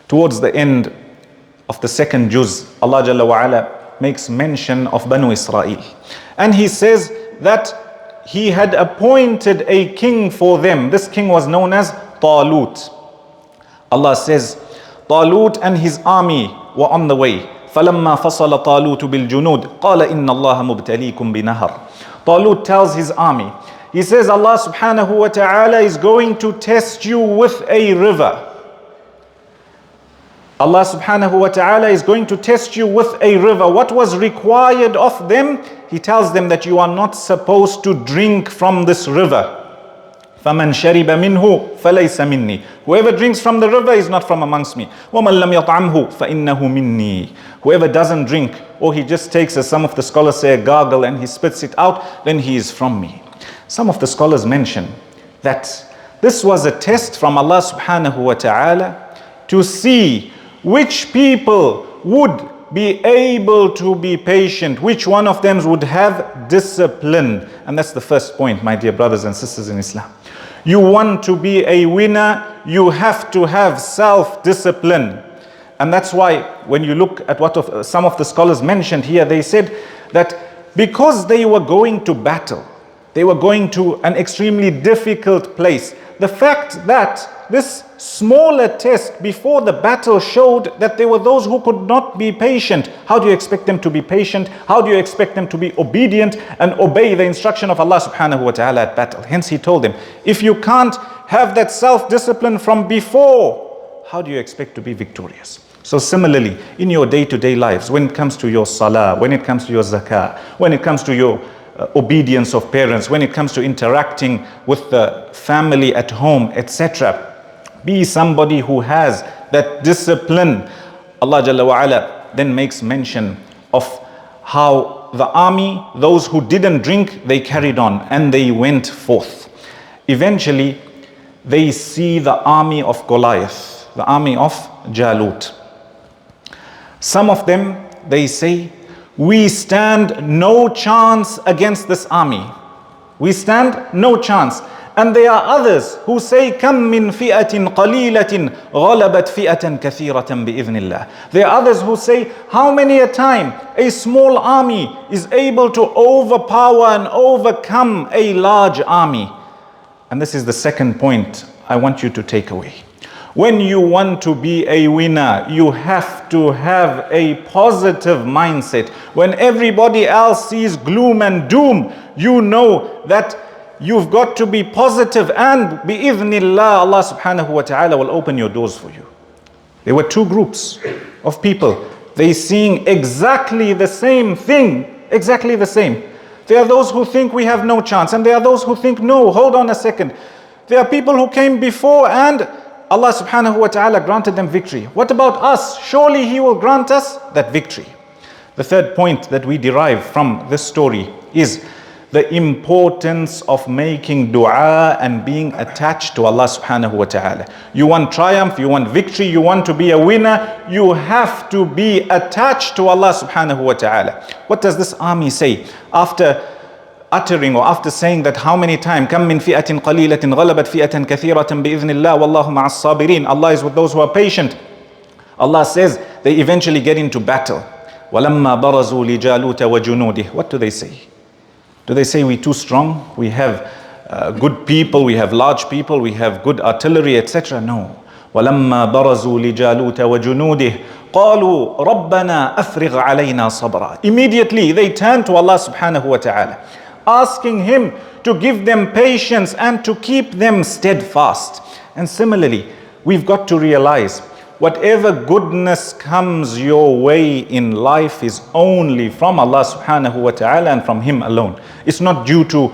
Towards the end of the second juz, Allah Jalla wa Ala makes mention of Banu Israel. And He says that He had appointed a king for them. This king was known as Talut. Allah says, Talut and his army were on the way. فَلَمَّا فَصَلَ طَالُوتُ بِالْجُنُودِ قَالَ إِنَّ اللَّهَ مُبْتَلِيكُمْ بِنَهَرٍ. Talut tells his army, he says, Allah subhanahu wa ta'ala is going to test you with a river. Allah subhanahu wa ta'ala is going to test you with a river. What was required of them? He tells them that you are not supposed to drink from this river. فَمَنْ شَرِبَ مِنْهُ فَلَيْسَ مِنِّي. Whoever drinks from the river is not from amongst me. وَمَنْ لَمْ يَطْعَمْهُ فَإِنَّهُ مِنِّي. Whoever doesn't drink, or he just takes, as some of the scholars say, a gargle and he spits it out, then he is from me. Some of the scholars mention that this was a test from Allah subhanahu wa ta'ala to see which people would be able to be patient, which one of them would have discipline. And that's the first point, my dear brothers and sisters in Islam. You want to be a winner, you have to have self-discipline. And that's why when you look at what some of the scholars mentioned here, they said that because they were going to battle, they were going to an extremely difficult place. The fact that this smaller test before the battle showed that there were those who could not be patient. How do you expect them to be patient? How do you expect them to be obedient and obey the instruction of Allah subhanahu wa ta'ala at battle? Hence He told them, if you can't have that self-discipline from before, how do you expect to be victorious? So similarly, in your day-to-day lives, when it comes to your salah, when it comes to your zakah, when it comes to your obedience of parents, when it comes to interacting with the family at home, etc., be somebody who has that discipline. Allah Jalla wa Ala then makes mention of how the army, those who didn't drink, they carried on and they went forth. Eventually, they see the army of Goliath, the army of Jalut. Some of them, they say, we stand no chance against this army. We stand no chance. And there are others who say, كَم مِّن فِئَةٍ قَلِيلَةٍ غَلَبَتْ فِئَةً كَثِيرَةً بِإِذْنِ اللَّهِ. There are others who say, how many a time a small army is able to overpower and overcome a large army. And this is the second point I want you to take away. When you want to be a winner, you have to have a positive mindset. When everybody else sees gloom and doom, you know that you've got to be positive, and bi'idhnillah, Allah subhanahu wa ta'ala will open your doors for you. There were two groups of people. They seeing exactly the same thing, exactly the same. There are those who think we have no chance, and there are those who think, no, hold on a second. There are people who came before and Allah subhanahu wa ta'ala granted them victory. What about us? Surely He will grant us that victory. The third point that we derive from this story is the importance of making dua and being attached to Allah subhanahu wa ta'ala. You want triumph, you want victory, you want to be a winner, you have to be attached to Allah subhanahu wa ta'ala. What does this army say? After uttering or after saying that how many times, كَم مِّن فِئَةٍ قَلِيلَةٍ غَلَبَتْ فِئَةً كَثِيرَةً بِإِذْنِ اللَّهِ وَاللَّهُ مَعَ الصَّابِرِينَ. Allah is with those who are patient. Allah says they eventually get into battle. وَلَمَّا بَرَزُوا لِجَالُوتَ وَجُنُودِهِ. What do they say? Do they say we're too strong? We have good people, we have large people, we have good artillery, etc.? No. وَلَمَّا بَرَزُوا لِجَالُوتَ وَجُنُودِهِ قَالُوا رَبَّنَا أَفْرِغْ عَلَيْنَا صَبْرًا. Immediately they turn to Allah subhanahu wa ta'ala, asking Him to give them patience and to keep them steadfast. And similarly, we've got to realize whatever goodness comes your way in life is only from Allah subhanahu wa ta'ala and from Him alone. It's not due to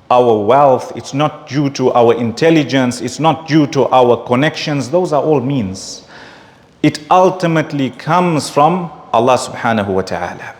our wealth, it's not due to our intelligence, it's not due to our connections. Those are all means. It ultimately comes from Allah subhanahu wa ta'ala.